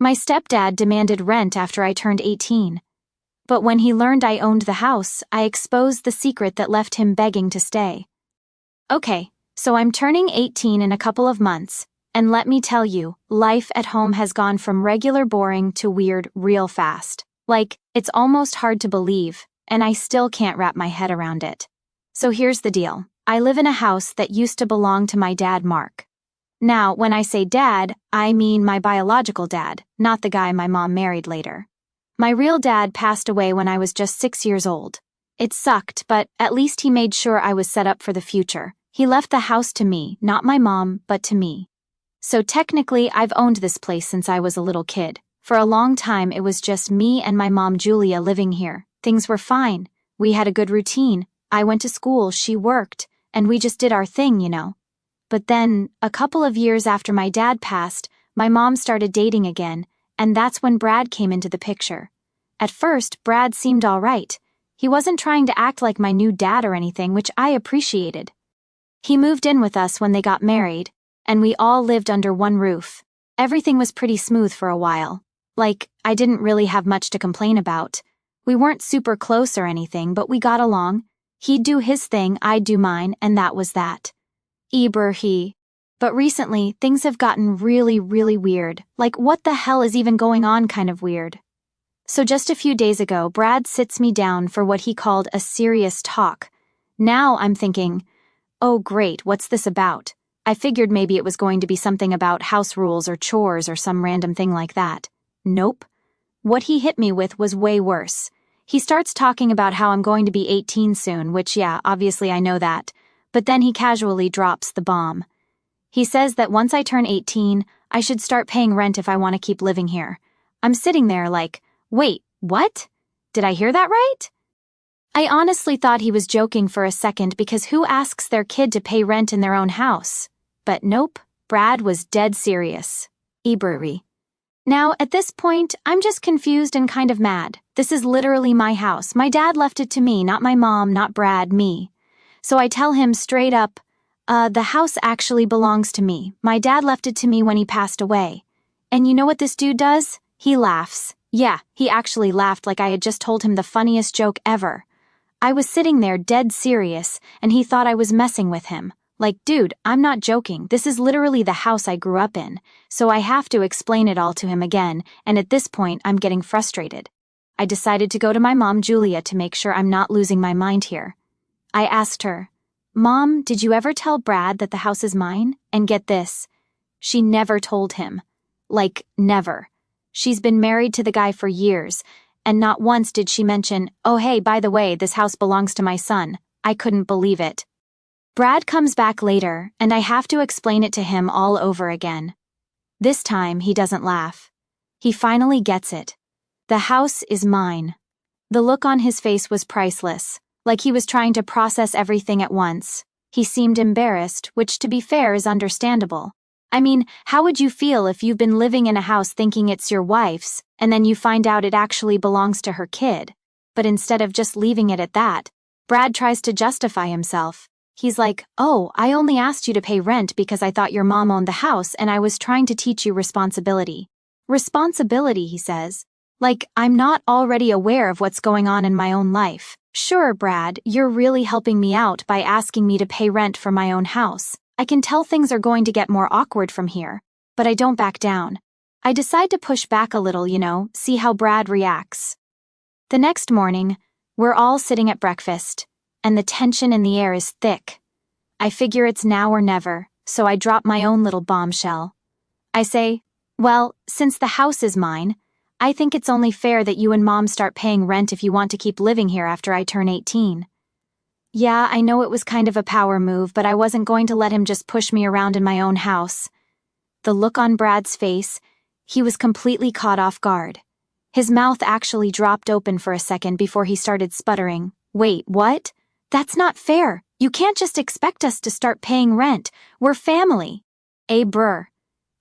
My stepdad demanded rent after I turned 18. But when he learned I owned the house, I exposed the secret that left him begging to stay. Okay, so I'm turning 18 in a couple of months, and let me tell you, life at home has gone from regular boring to weird real fast. Like, it's almost hard to believe, and I still can't wrap my head around it. So here's the deal. I live in a house that used to belong to my dad, Mark. Now, when I say dad, I mean my biological dad, not the guy my mom married later. My real dad passed away when I was just 6 years old. It sucked, but at least he made sure I was set up for the future. He left the house to me, not my mom, but to me. So technically, I've owned this place since I was a little kid. For a long time, it was just me and my mom Julia living here. Things were fine. We had a good routine. I went to school, she worked, and we just did our thing, you know. But then, a couple of years after my dad passed, my mom started dating again, and that's when Brad came into the picture. At first, Brad seemed all right. He wasn't trying to act like my new dad or anything, which I appreciated. He moved in with us when they got married, and we all lived under one roof. Everything was pretty smooth for a while. Like, I didn't really have much to complain about. We weren't super close or anything, but we got along. He'd do his thing, I'd do mine, and that was that. He. But recently, things have gotten really weird. Like, what the hell is even going on kind of weird. So just a few days ago, Brad sits me down for what he called a serious talk. Now I'm thinking, oh great, what's this about? I figured maybe it was going to be something about house rules or chores or some random thing like that. Nope. What he hit me with was way worse. He starts talking about how I'm going to be 18 soon, which yeah, obviously I know that. But then he casually drops the bomb. He says that once I turn 18, I should start paying rent if I want to keep living here. I'm sitting there like, wait, what? Did I hear that right? I honestly thought he was joking for a second because who asks their kid to pay rent in their own house? But nope, Brad was dead serious. Now, at this point, I'm just confused and kind of mad. This is literally my house. My dad left it to me, not my mom, not Brad, me. So I tell him straight up, the house actually belongs to me. My dad left it to me when he passed away. And you know what this dude does? He laughs. Yeah, he actually laughed like I had just told him the funniest joke ever. I was sitting there dead serious, and he thought I was messing with him. Like, dude, I'm not joking. This is literally the house I grew up in. So I have to explain it all to him again, and at this point, I'm getting frustrated. I decided to go to my mom, Julia, to make sure I'm not losing my mind here. I asked her, Mom, did you ever tell Brad that the house is mine? And get this, she never told him. Like, never. She's been married to the guy for years, and not once did she mention, oh hey, by the way, this house belongs to my son. I couldn't believe it. Brad comes back later, and I have to explain it to him all over again. This time, he doesn't laugh. He finally gets it. The house is mine. The look on his face was priceless. Like he was trying to process everything at once. He seemed embarrassed, which to be fair is understandable. I mean, how would you feel if you've been living in a house thinking it's your wife's, and then you find out it actually belongs to her kid? But instead of just leaving it at that, Brad tries to justify himself. He's like, oh, I only asked you to pay rent because I thought your mom owned the house and I was trying to teach you responsibility. Responsibility, he says. Like, I'm not already aware of what's going on in my own life. Sure, Brad, you're really helping me out by asking me to pay rent for my own house. I can tell things are going to get more awkward from here, but I don't back down. I decide to push back a little, see how Brad reacts. The next morning, we're all sitting at breakfast, and the tension in the air is thick. I figure it's now or never, so I drop my own little bombshell. I say, well, since the house is mine, I think it's only fair that you and Mom start paying rent if you want to keep living here after I turn 18. Yeah, I know it was kind of a power move, but I wasn't going to let him just push me around in my own house. The look on Brad's face, he was completely caught off guard. His mouth actually dropped open for a second before he started sputtering. Wait, what? That's not fair. You can't just expect us to start paying rent. We're family. Brr.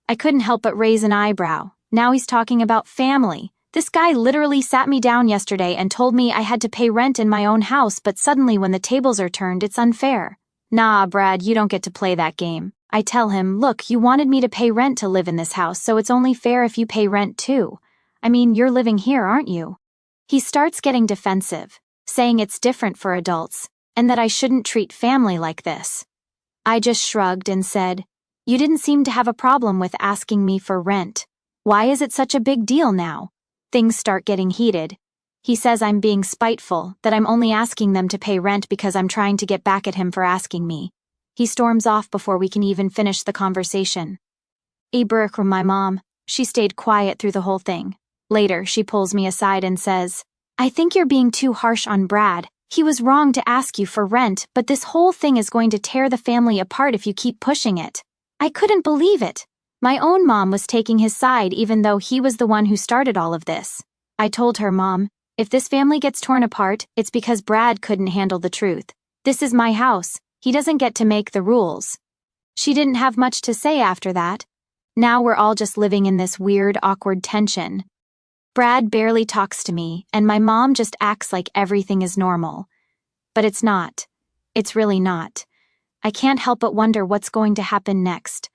I couldn't help but raise an eyebrow. Now he's talking about family. This guy literally sat me down yesterday and told me I had to pay rent in my own house, but suddenly when the tables are turned, it's unfair. Nah, Brad, you don't get to play that game. I tell him, look, you wanted me to pay rent to live in this house, so it's only fair if you pay rent too. I mean, you're living here, aren't you? He starts getting defensive, saying it's different for adults, and that I shouldn't treat family like this. I just shrugged and said, you didn't seem to have a problem with asking me for rent. Why is it such a big deal now? Things start getting heated. He says I'm being spiteful, that I'm only asking them to pay rent because I'm trying to get back at him for asking me. He storms off before we can even finish the conversation. From my mom, she stayed quiet through the whole thing. Later, she pulls me aside and says, I think you're being too harsh on Brad. He was wrong to ask you for rent, but this whole thing is going to tear the family apart if you keep pushing it. I couldn't believe it. My own mom was taking his side even though he was the one who started all of this. I told her, Mom, if this family gets torn apart, it's because Brad couldn't handle the truth. This is my house. He doesn't get to make the rules. She didn't have much to say after that. Now we're all just living in this weird, awkward tension. Brad barely talks to me, and my mom just acts like everything is normal. But it's not. It's really not. I can't help but wonder what's going to happen next.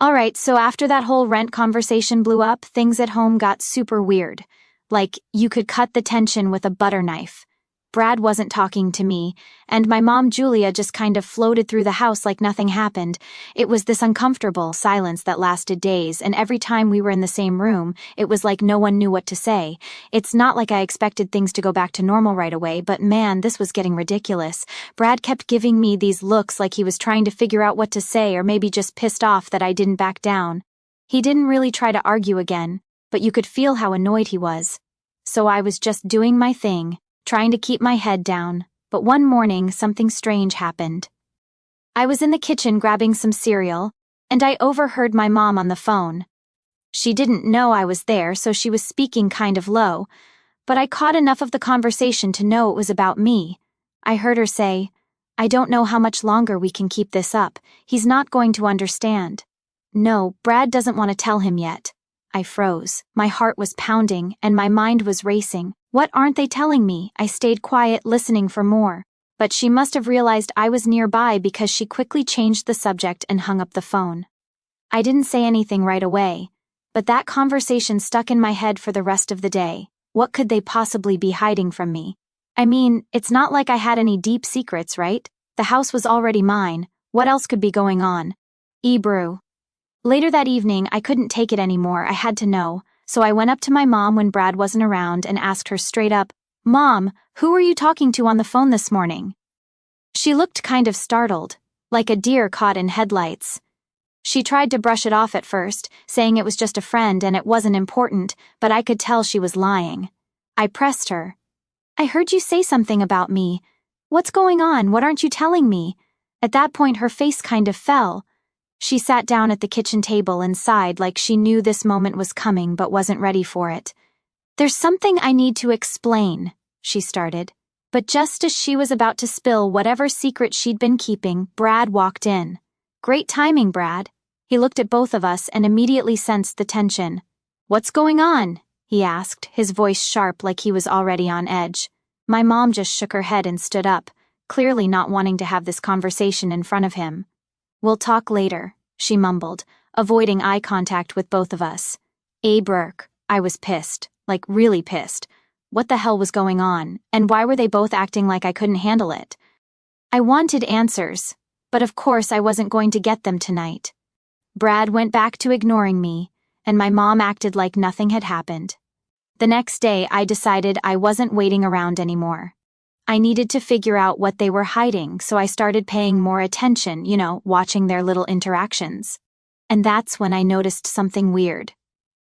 Alright, so after that whole rent conversation blew up, things at home got super weird. Like, you could cut the tension with a butter knife. Brad wasn't talking to me, and my mom Julia just kind of floated through the house like nothing happened. It was this uncomfortable silence that lasted days, and every time we were in the same room, it was like no one knew what to say. It's not like I expected things to go back to normal right away, but man, this was getting ridiculous. Brad kept giving me these looks like he was trying to figure out what to say, or maybe just pissed off that I didn't back down. He didn't really try to argue again, but you could feel how annoyed he was. So I was just doing my thing, trying to keep my head down, but one morning something strange happened. I was in the kitchen grabbing some cereal, and I overheard my mom on the phone. She didn't know I was there, so she was speaking kind of low, but I caught enough of the conversation to know it was about me. I heard her say, I don't know how much longer we can keep this up. He's not going to understand. No, Brad doesn't want to tell him yet. I froze. My heart was pounding, and my mind was racing. What aren't they telling me? I stayed quiet, listening for more. But she must have realized I was nearby because she quickly changed the subject and hung up the phone. I didn't say anything right away, but that conversation stuck in my head for the rest of the day. What could they possibly be hiding from me? I mean, it's not like I had any deep secrets, right? The house was already mine. What else could be going on? Brew. Later that evening, I couldn't take it anymore. I had to know. So I went up to my mom when Brad wasn't around and asked her straight up, Mom, who were you talking to on the phone this morning? She looked kind of startled, like a deer caught in headlights. She tried to brush it off at first, saying it was just a friend and it wasn't important, but I could tell she was lying. I pressed her. I heard you say something about me. What's going on? What aren't you telling me? At that point, her face kind of fell. She sat down at the kitchen table and sighed like she knew this moment was coming but wasn't ready for it. There's something I need to explain, she started. But just as she was about to spill whatever secret she'd been keeping, Brad walked in. Great timing, Brad. He looked at both of us and immediately sensed the tension. What's going on? He asked, his voice sharp like he was already on edge. My mom just shook her head and stood up, clearly not wanting to have this conversation in front of him. We'll talk later, she mumbled, avoiding eye contact with both of us. Burke. I was pissed, like really pissed. What the hell was going on, and why were they both acting like I couldn't handle it? I wanted answers, but of course I wasn't going to get them tonight. Brad went back to ignoring me, and my mom acted like nothing had happened. The next day, I decided I wasn't waiting around anymore. I needed to figure out what they were hiding, so I started paying more attention, watching their little interactions. And that's when I noticed something weird.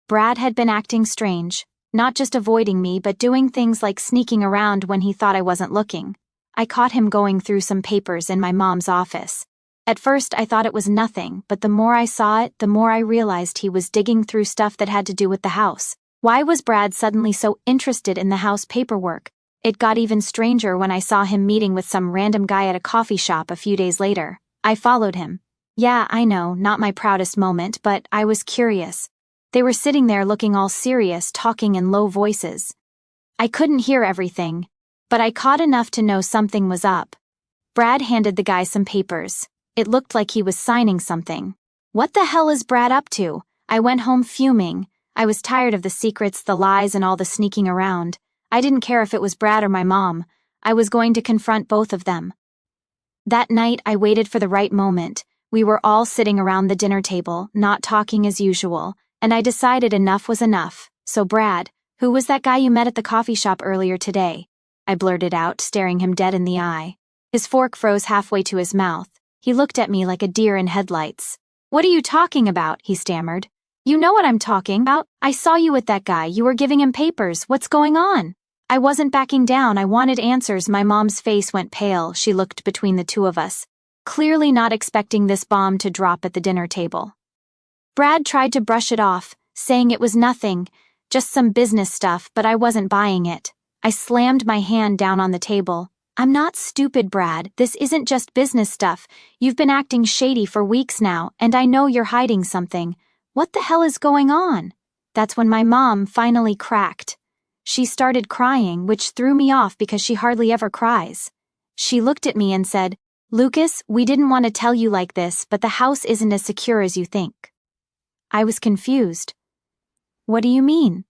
Brad had been acting strange, not just avoiding me but doing things like sneaking around when he thought I wasn't looking. I caught him going through some papers in my mom's office. At first I thought it was nothing, but the more I saw it, the more I realized he was digging through stuff that had to do with the house. Why was Brad suddenly so interested in the house paperwork? It got even stranger when I saw him meeting with some random guy at a coffee shop a few days later. I followed him. Yeah, I know, not my proudest moment, but I was curious. They were sitting there looking all serious, talking in low voices. I couldn't hear everything, but I caught enough to know something was up. Brad handed the guy some papers. It looked like he was signing something. What the hell is Brad up to? I went home fuming. I was tired of the secrets, the lies, and all the sneaking around. I didn't care if it was Brad or my mom. I was going to confront both of them. That night, I waited for the right moment. We were all sitting around the dinner table, not talking as usual, and I decided enough was enough. So Brad, who was that guy you met at the coffee shop earlier today? I blurted out, staring him dead in the eye. His fork froze halfway to his mouth. He looked at me like a deer in headlights. What are you talking about? He stammered. You know what I'm talking about. I saw you with that guy. You were giving him papers. What's going on? I wasn't backing down. I wanted answers. My mom's face went pale. She looked between the two of us, clearly not expecting this bomb to drop at the dinner table. Brad tried to brush it off, saying it was nothing, just some business stuff, but I wasn't buying it. I slammed my hand down on the table. I'm not stupid, Brad. This isn't just business stuff. You've been acting shady for weeks now, and I know you're hiding something. What the hell is going on? That's when my mom finally cracked. She started crying, which threw me off because she hardly ever cries. She looked at me and said, Lucas, we didn't want to tell you like this, but the house isn't as secure as you think. I was confused. What do you mean?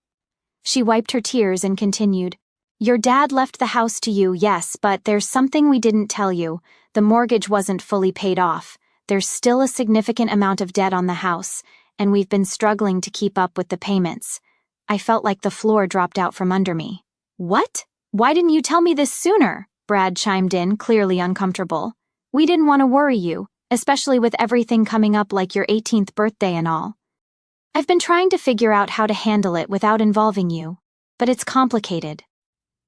She wiped her tears and continued, Your dad left the house to you, yes, but there's something we didn't tell you. The mortgage wasn't fully paid off. There's still a significant amount of debt on the house, and we've been struggling to keep up with the payments. I felt like the floor dropped out from under me. What? Why didn't you tell me this sooner? Brad chimed in, clearly uncomfortable. We didn't want to worry you, especially with everything coming up like your 18th birthday and all. I've been trying to figure out how to handle it without involving you, but it's complicated.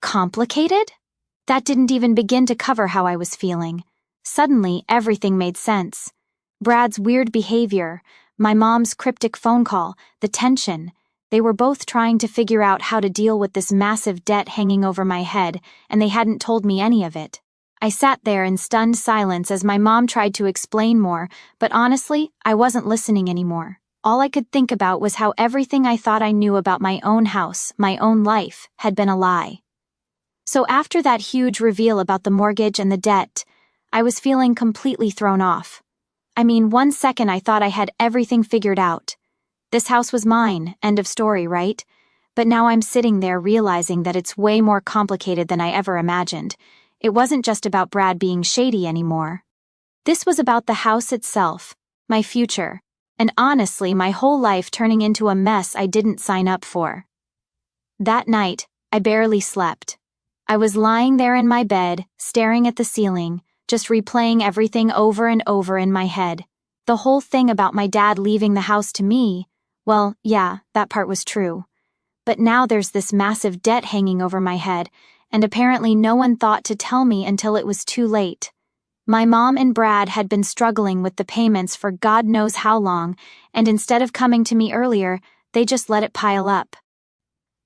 Complicated? That didn't even begin to cover how I was feeling. Suddenly, everything made sense. Brad's weird behavior, my mom's cryptic phone call, the tension. They were both trying to figure out how to deal with this massive debt hanging over my head, and they hadn't told me any of it. I sat there in stunned silence as my mom tried to explain more, but honestly, I wasn't listening anymore. All I could think about was how everything I thought I knew about my own house, my own life, had been a lie. So after that huge reveal about the mortgage and the debt, I was feeling completely thrown off. I mean, 1 second I thought I had everything figured out. This house was mine, end of story, right? But now I'm sitting there realizing that it's way more complicated than I ever imagined. It wasn't just about Brad being shady anymore. This was about the house itself, my future, and honestly, my whole life turning into a mess I didn't sign up for. That night, I barely slept. I was lying there in my bed, staring at the ceiling, just replaying everything over and over in my head. The whole thing about my dad leaving the house to me, well, yeah, that part was true. But now there's this massive debt hanging over my head, and apparently no one thought to tell me until it was too late. My mom and Brad had been struggling with the payments for God knows how long, and instead of coming to me earlier, they just let it pile up.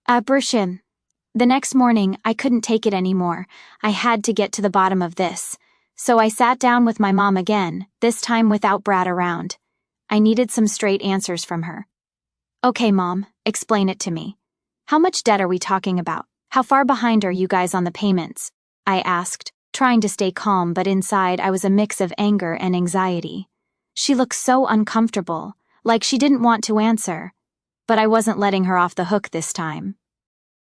Abrishim. The next morning, I couldn't take it anymore. I had to get to the bottom of this. So I sat down with my mom again, this time without Brad around. I needed some straight answers from her. Okay, Mom, explain it to me. How much debt are we talking about? How far behind are you guys on the payments? I asked, trying to stay calm, but inside I was a mix of anger and anxiety. She looked so uncomfortable, like she didn't want to answer. But I wasn't letting her off the hook this time.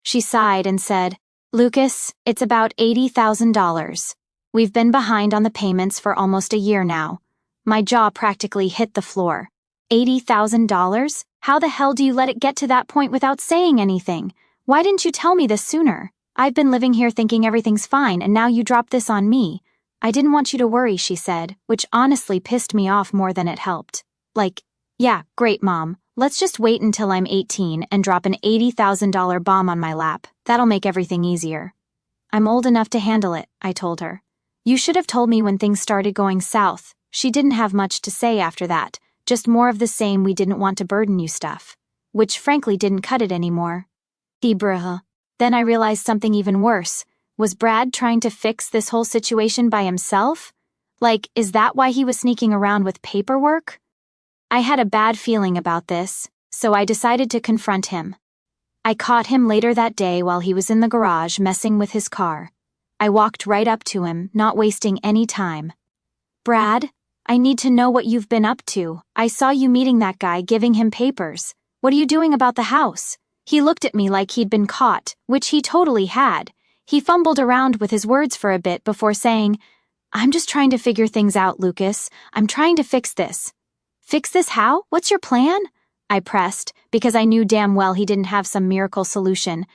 She sighed and said, Lucas, it's about $80,000. We've been behind on the payments for almost a year now. My jaw practically hit the floor. $80,000? How the hell do you let it get to that point without saying anything? Why didn't you tell me this sooner? I've been living here thinking everything's fine, and now you drop this on me. I didn't want you to worry, she said, which honestly pissed me off more than it helped. Like, yeah, great, Mom. Let's just wait until I'm 18 and drop an $80,000 bomb on my lap. That'll make everything easier. I'm old enough to handle it, I told her. You should have told me when things started going south. She didn't have much to say after that, just more of the same we didn't want to burden you stuff. Which frankly didn't cut it anymore. Then I realized something even worse. Was Brad trying to fix this whole situation by himself? Like, is that why he was sneaking around with paperwork? I had a bad feeling about this, so I decided to confront him. I caught him later that day while he was in the garage messing with his car. I walked right up to him, not wasting any time. Brad? I need to know what you've been up to. I saw you meeting that guy, giving him papers. What are you doing about the house? He looked at me like he'd been caught, which he totally had. He fumbled around with his words for a bit before saying, I'm just trying to figure things out, Lucas. I'm trying to fix this. Fix this how? What's your plan? I pressed, because I knew damn well he didn't have some miracle solution.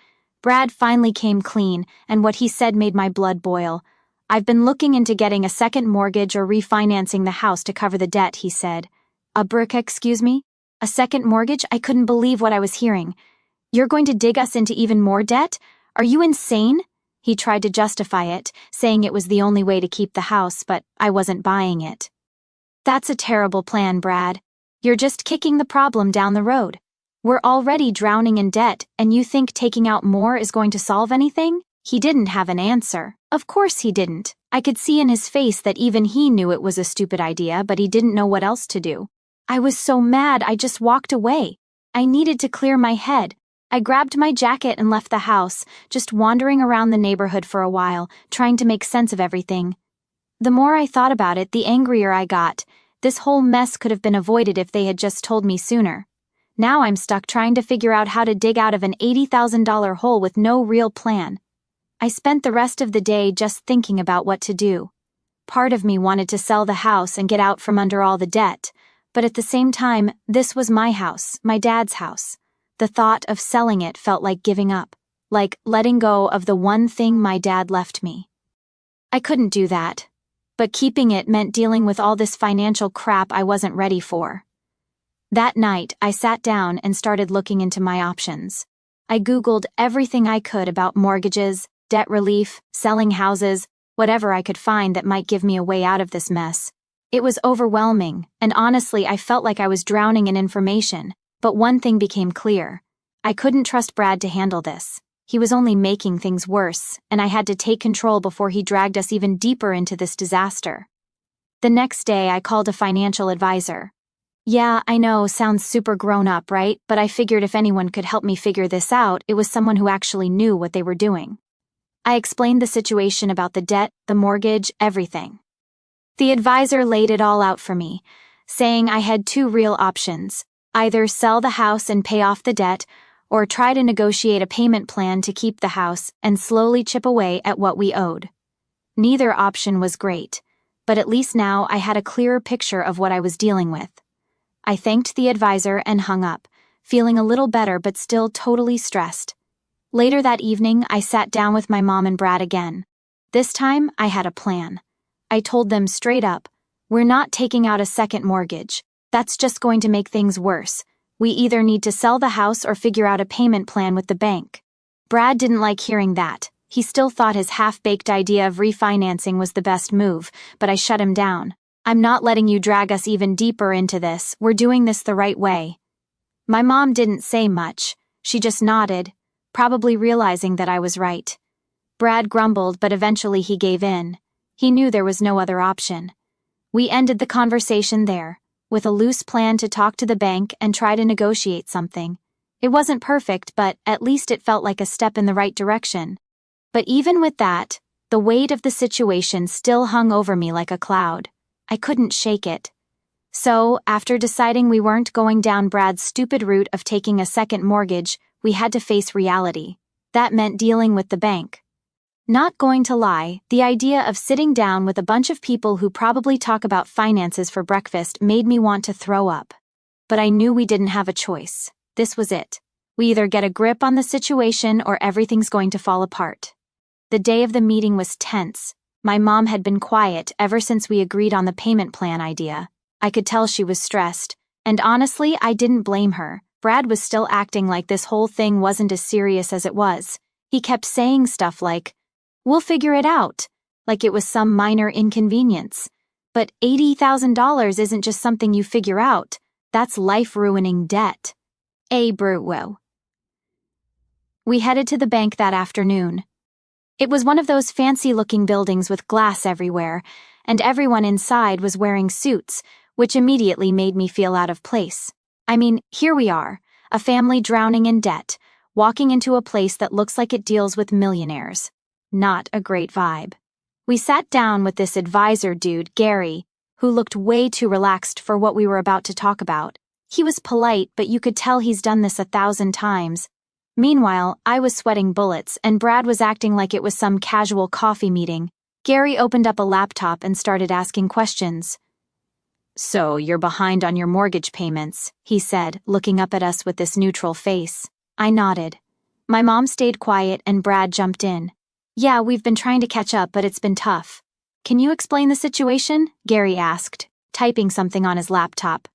Brad finally came clean, and what he said made my blood boil. I've been looking into getting a second mortgage or refinancing the house to cover the debt, he said. Excuse me? A second mortgage? I couldn't believe what I was hearing. You're going to dig us into even more debt? Are you insane? He tried to justify it, saying it was the only way to keep the house, but I wasn't buying it. That's a terrible plan, Brad. You're just kicking the problem down the road. We're already drowning in debt, and you think taking out more is going to solve anything? He didn't have an answer. Of course he didn't. I could see in his face that even he knew it was a stupid idea, but he didn't know what else to do. I was so mad I just walked away. I needed to clear my head. I grabbed my jacket and left the house, just wandering around the neighborhood for a while, trying to make sense of everything. The more I thought about it, the angrier I got. This whole mess could have been avoided if they had just told me sooner. Now I'm stuck trying to figure out how to dig out of an $80,000 hole with no real plan. I spent the rest of the day just thinking about what to do. Part of me wanted to sell the house and get out from under all the debt, but at the same time, this was my house, my dad's house. The thought of selling it felt like giving up, like letting go of the one thing my dad left me. I couldn't do that, but keeping it meant dealing with all this financial crap I wasn't ready for. That night, I sat down and started looking into my options. I Googled everything I could about mortgages, debt relief, selling houses, whatever I could find that might give me a way out of this mess. It was overwhelming, and honestly, I felt like I was drowning in information. But one thing became clear. I couldn't trust Brad to handle this. He was only making things worse, and I had to take control before he dragged us even deeper into this disaster. The next day, I called a financial advisor. Yeah, I know, sounds super grown up, right? But I figured if anyone could help me figure this out, it was someone who actually knew what they were doing. I explained the situation about the debt, the mortgage, everything. The advisor laid it all out for me, saying I had two real options. Either sell the house and pay off the debt, or try to negotiate a payment plan to keep the house and slowly chip away at what we owed. Neither option was great, but at least now I had a clearer picture of what I was dealing with. I thanked the advisor and hung up, feeling a little better but still totally stressed. Later that evening, I sat down with my mom and Brad again. This time, I had a plan. I told them straight up, we're not taking out a second mortgage. That's just going to make things worse. We either need to sell the house or figure out a payment plan with the bank. Brad didn't like hearing that. He still thought his half-baked idea of refinancing was the best move, but I shut him down. I'm not letting you drag us even deeper into this. We're doing this the right way. My mom didn't say much. She just nodded, probably realizing that I was right. Brad grumbled, but eventually he gave in. He knew there was no other option. We ended the conversation there, with a loose plan to talk to the bank and try to negotiate something. It wasn't perfect, but at least it felt like a step in the right direction. But even with that, the weight of the situation still hung over me like a cloud. I couldn't shake it. So, after deciding we weren't going down Brad's stupid route of taking a second mortgage, we had to face reality. That meant dealing with the bank. Not going to lie, the idea of sitting down with a bunch of people who probably talk about finances for breakfast made me want to throw up. But I knew we didn't have a choice. This was it. We either get a grip on the situation or everything's going to fall apart. The day of the meeting was tense. My mom had been quiet ever since we agreed on the payment plan idea. I could tell she was stressed, and honestly, I didn't blame her. Brad was still acting like this whole thing wasn't as serious as it was. He kept saying stuff like, "We'll figure it out," like it was some minor inconvenience. But $80,000 isn't just something you figure out. That's life-ruining debt. Bruwo. We headed to the bank that afternoon. It was one of those fancy-looking buildings with glass everywhere, and everyone inside was wearing suits, which immediately made me feel out of place. I mean, here we are, a family drowning in debt, walking into a place that looks like it deals with millionaires. Not a great vibe. We sat down with this advisor dude, Gary. who looked way too relaxed for what we were about to talk about. He was polite, but you could tell he's done this 1,000 times. Meanwhile, I was sweating bullets, and Brad was acting like it was some casual coffee meeting. Gary opened up a laptop and started asking questions. "So, you're behind on your mortgage payments," he said, looking up at us with this neutral face. I nodded. My mom stayed quiet and Brad jumped in. "Yeah, we've been trying to catch up, but it's been tough." "Can you explain the situation?" Gary asked, typing something on his laptop.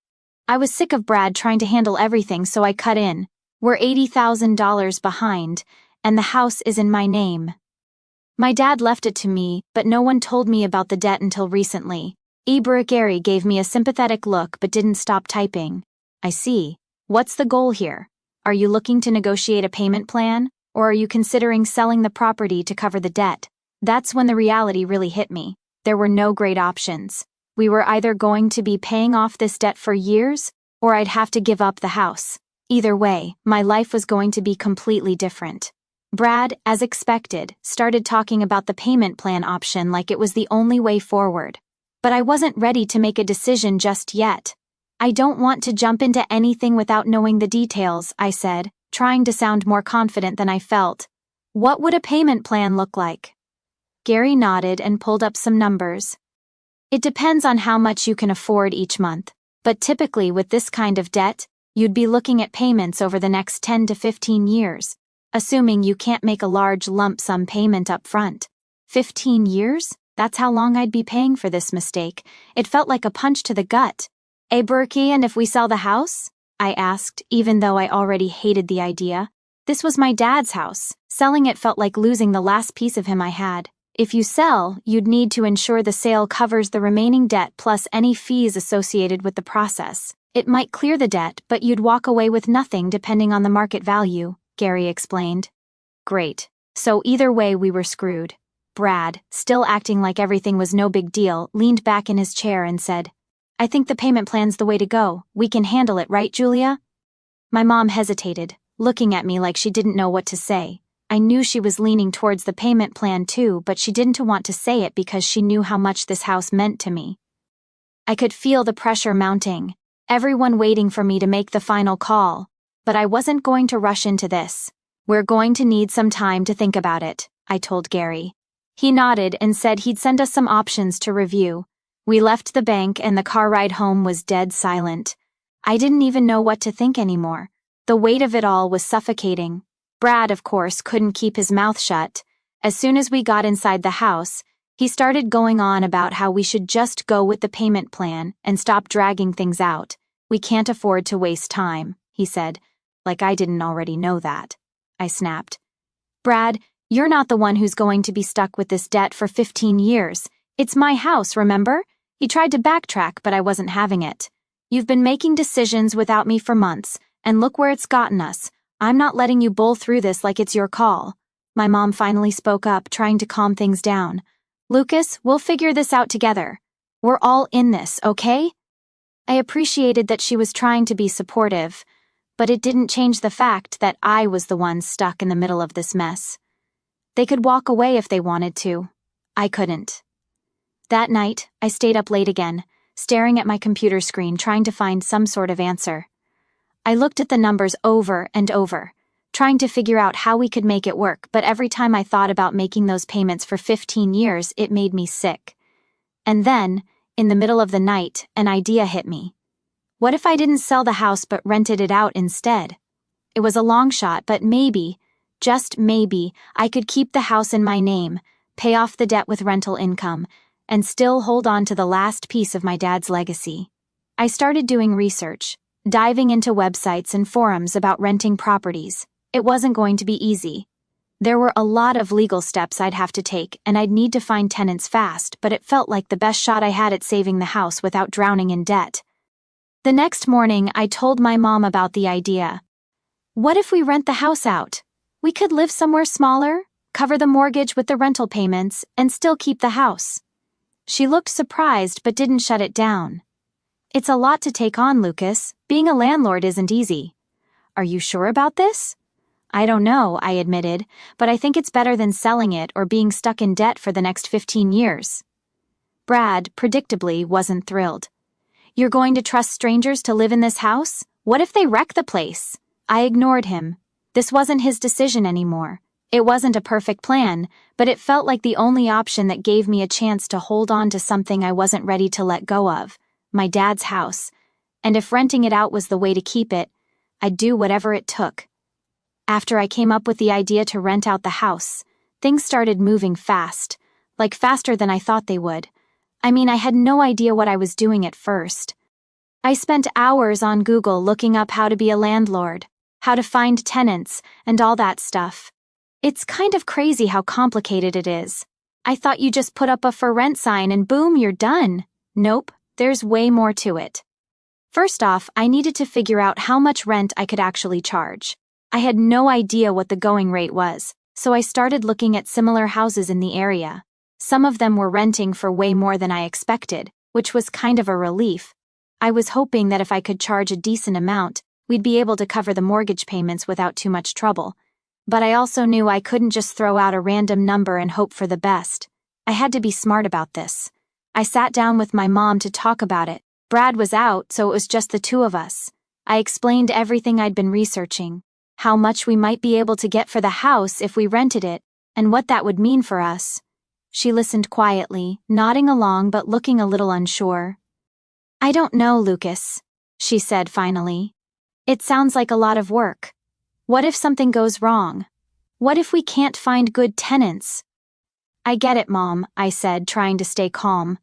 I was sick of Brad trying to handle everything, so I cut in. "We're $80,000 behind, and the house is in my name. My dad left it to me, but no one told me about the debt until recently." Gary gave me a sympathetic look but didn't stop typing. "I see. What's the goal here? Are you looking to negotiate a payment plan, or are you considering selling the property to cover the debt?" That's when the reality really hit me. There were no great options. We were either going to be paying off this debt for years, or I'd have to give up the house. Either way, my life was going to be completely different. Brad, as expected, started talking about the payment plan option like it was the only way forward. But I wasn't ready to make a decision just yet. "I don't want to jump into anything without knowing the details," I said, trying to sound more confident than I felt. "What would a payment plan look like?" Gary nodded and pulled up some numbers. "It depends on how much you can afford each month, but typically with this kind of debt, you'd be looking at payments over the next 10 to 15 years, assuming you can't make a large lump sum payment up front." 15 years? That's how long I'd be paying for this mistake. It felt like a punch to the gut. "Berkey, and if we sell the house?" I asked, even though I already hated the idea. This was my dad's house. Selling it felt like losing the last piece of him I had. "If you sell, you'd need to ensure the sale covers the remaining debt plus any fees associated with the process. It might clear the debt, but you'd walk away with nothing depending on the market value," Gary explained. Great. So either way we were screwed. Brad, still acting like everything was no big deal, leaned back in his chair and said, "I think the payment plan's the way to go. We can handle it, right, Julia?" My mom hesitated, looking at me like she didn't know what to say. I knew she was leaning towards the payment plan too, but she didn't want to say it because she knew how much this house meant to me. I could feel the pressure mounting, everyone waiting for me to make the final call, but I wasn't going to rush into this. "We're going to need some time to think about it," I told Gary. He nodded and said he'd send us some options to review. We left the bank and the car ride home was dead silent. I didn't even know what to think anymore. The weight of it all was suffocating. Brad, of course, couldn't keep his mouth shut. As soon as we got inside the house, he started going on about how we should just go with the payment plan and stop dragging things out. "We can't afford to waste time," he said, like I didn't already know that. I snapped. "Brad, you're not the one who's going to be stuck with this debt for 15 years. It's my house, remember?" He tried to backtrack, but I wasn't having it. "You've been making decisions without me for months, and look where it's gotten us. I'm not letting you bowl through this like it's your call." My mom finally spoke up, trying to calm things down. "Lucas, we'll figure this out together. We're all in this, okay?" I appreciated that she was trying to be supportive, but it didn't change the fact that I was the one stuck in the middle of this mess. They could walk away if they wanted to. I couldn't. That night, I stayed up late again, staring at my computer screen trying to find some sort of answer. I looked at the numbers over and over, trying to figure out how we could make it work, but every time I thought about making those payments for 15 years, it made me sick. And then, in the middle of the night, an idea hit me. What if I didn't sell the house but rented it out instead? It was a long shot, but maybe, just maybe, I could keep the house in my name, pay off the debt with rental income, and still hold on to the last piece of my dad's legacy. I started doing research, diving into websites and forums about renting properties. It wasn't going to be easy. There were a lot of legal steps I'd have to take, and I'd need to find tenants fast, but it felt like the best shot I had at saving the house without drowning in debt. The next morning, I told my mom about the idea. "What if we rent the house out? We could live somewhere smaller, cover the mortgage with the rental payments, and still keep the house." She looked surprised but didn't shut it down. "It's a lot to take on, Lucas. Being a landlord isn't easy." "Are you sure about this?" "I don't know," I admitted, "but I think it's better than selling it or being stuck in debt for the next 15 years. Brad, predictably, wasn't thrilled. "You're going to trust strangers to live in this house? What if they wreck the place?" I ignored him. This wasn't his decision anymore. It wasn't a perfect plan, but it felt like the only option that gave me a chance to hold on to something I wasn't ready to let go of, my dad's house. And if renting it out was the way to keep it, I'd do whatever it took. After I came up with the idea to rent out the house, things started moving fast, like faster than I thought they would. I mean, I had no idea what I was doing at first. I spent hours on Google looking up how to be a landlord, how to find tenants, and all that stuff. It's kind of crazy how complicated it is. I thought you just put up a for rent sign and boom, you're done. Nope, there's way more to it. First off, I needed to figure out how much rent I could actually charge. I had no idea what the going rate was, so I started looking at similar houses in the area. Some of them were renting for way more than I expected, which was kind of a relief. I was hoping that if I could charge a decent amount, we'd be able to cover the mortgage payments without too much trouble. But I also knew I couldn't just throw out a random number and hope for the best. I had to be smart about this. I sat down with my mom to talk about it. Brad was out, so it was just the two of us. I explained everything I'd been researching, how much we might be able to get for the house if we rented it, and what that would mean for us. She listened quietly, nodding along but looking a little unsure. "I don't know, Lucas," she said finally. "It sounds like a lot of work. What if something goes wrong? What if we can't find good tenants?" "I get it, Mom," I said, trying to stay calm.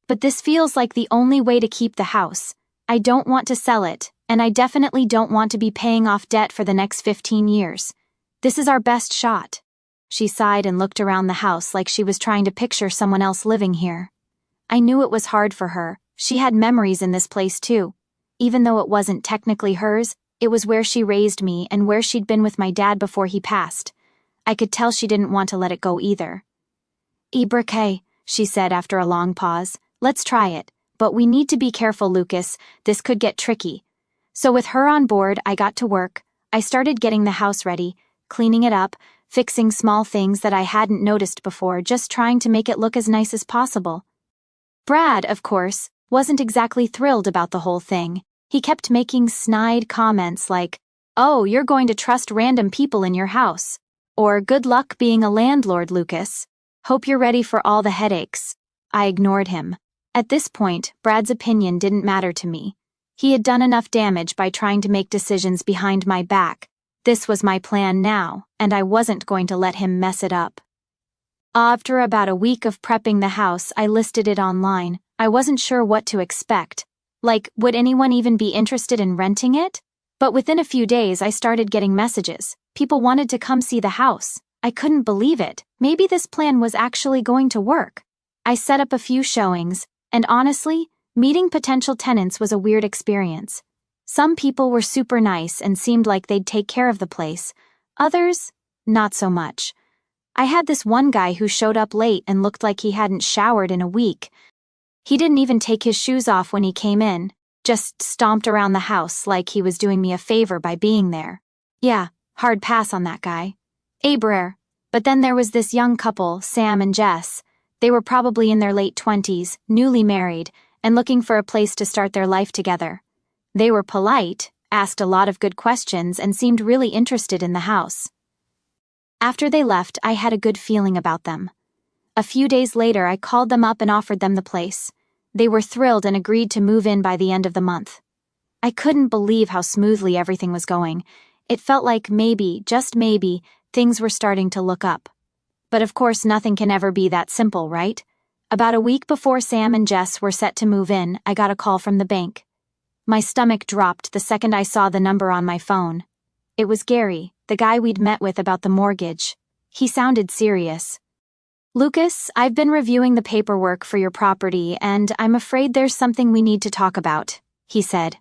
"But this feels like the only way to keep the house. I don't want to sell it, and I definitely don't want to be paying off debt for the next 15 years. This is our best shot." She sighed and looked around the house like she was trying to picture someone else living here. I knew it was hard for her. She had memories in this place too. Even though it wasn't technically hers, it was where she raised me and where she'd been with my dad before he passed. I could tell she didn't want to let it go either. "Ibrahim," she said after a long pause. "Let's try it, but we need to be careful, Lucas. This could get tricky." So with her on board, I got to work. I started getting the house ready, cleaning it up, fixing small things that I hadn't noticed before, just trying to make it look as nice as possible. Brad, of course, wasn't exactly thrilled about the whole thing. He kept making snide comments like, "Oh, you're going to trust random people in your house," or "Good luck being a landlord, Lucas. Hope you're ready for all the headaches." I ignored him. At this point, Brad's opinion didn't matter to me. He had done enough damage by trying to make decisions behind my back. This was my plan now, and I wasn't going to let him mess it up. After about a week of prepping the house, I listed it online. I wasn't sure what to expect. Like, would anyone even be interested in renting it? But within a few days, I started getting messages. People wanted to come see the house. I couldn't believe it. Maybe this plan was actually going to work. I set up a few showings, and honestly, meeting potential tenants was a weird experience. Some people were super nice and seemed like they'd take care of the place. Others, not so much. I had this one guy who showed up late and looked like he hadn't showered in a week. He didn't even take his shoes off when he came in, just stomped around the house like he was doing me a favor by being there. Yeah, hard pass on that guy. Abrar. But then there was this young couple, Sam and Jess. They were probably in their late 20s, newly married, and looking for a place to start their life together. They were polite, asked a lot of good questions, and seemed really interested in the house. After they left, I had a good feeling about them. A few days later, I called them up and offered them the place. They were thrilled and agreed to move in by the end of the month. I couldn't believe how smoothly everything was going. It felt like maybe, just maybe, things were starting to look up. But of course, nothing can ever be that simple, right? About a week before Sam and Jess were set to move in, I got a call from the bank. My stomach dropped the second I saw the number on my phone. It was Gary, the guy we'd met with about the mortgage. He sounded serious. "Lucas, I've been reviewing the paperwork for your property, and I'm afraid there's something we need to talk about," he said.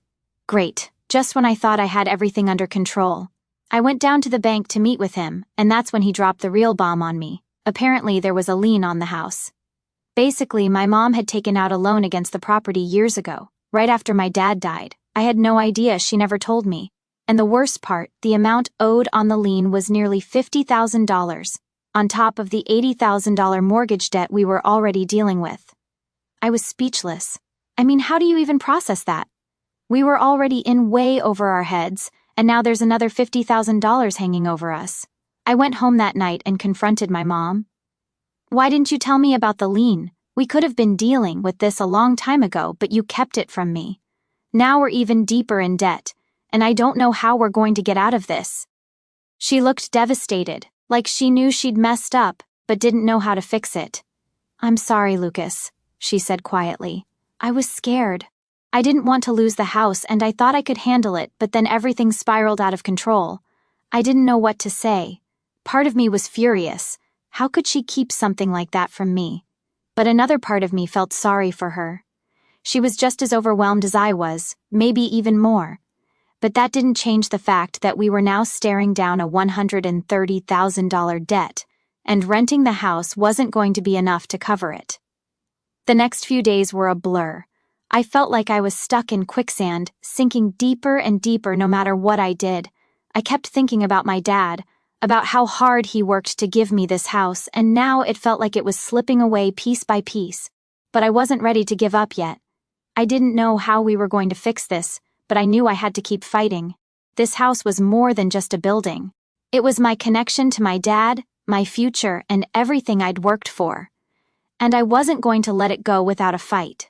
Great, just when I thought I had everything under control. I went down to the bank to meet with him, and that's when he dropped the real bomb on me. Apparently there was a lien on the house. Basically, my mom had taken out a loan against the property years ago, right after my dad died. I had no idea, she never told me. And the worst part, the amount owed on the lien was nearly $50,000, on top of the $80,000 mortgage debt we were already dealing with. I was speechless. I mean, how do you even process that? We were already in way over our heads, and now there's another $50,000 hanging over us. I went home that night and confronted my mom. Why didn't you tell me about the lien? We could have been dealing with this a long time ago, but you kept it from me. Now we're even deeper in debt, and I don't know how we're going to get out of this. She looked devastated, like she knew she'd messed up, but didn't know how to fix it. I'm sorry, Lucas, she said quietly. I was scared. I didn't want to lose the house and I thought I could handle it, but then everything spiraled out of control. I didn't know what to say. Part of me was furious. How could she keep something like that from me? But another part of me felt sorry for her. She was just as overwhelmed as I was, maybe even more. But that didn't change the fact that we were now staring down a $130,000 debt, and renting the house wasn't going to be enough to cover it. The next few days were a blur. I felt like I was stuck in quicksand, sinking deeper and deeper no matter what I did. I kept thinking about my dad, about how hard he worked to give me this house, and now it felt like it was slipping away piece by piece. But I wasn't ready to give up yet. I didn't know how we were going to fix this, but I knew I had to keep fighting. This house was more than just a building. It was my connection to my dad, my future, and everything I'd worked for. And I wasn't going to let it go without a fight.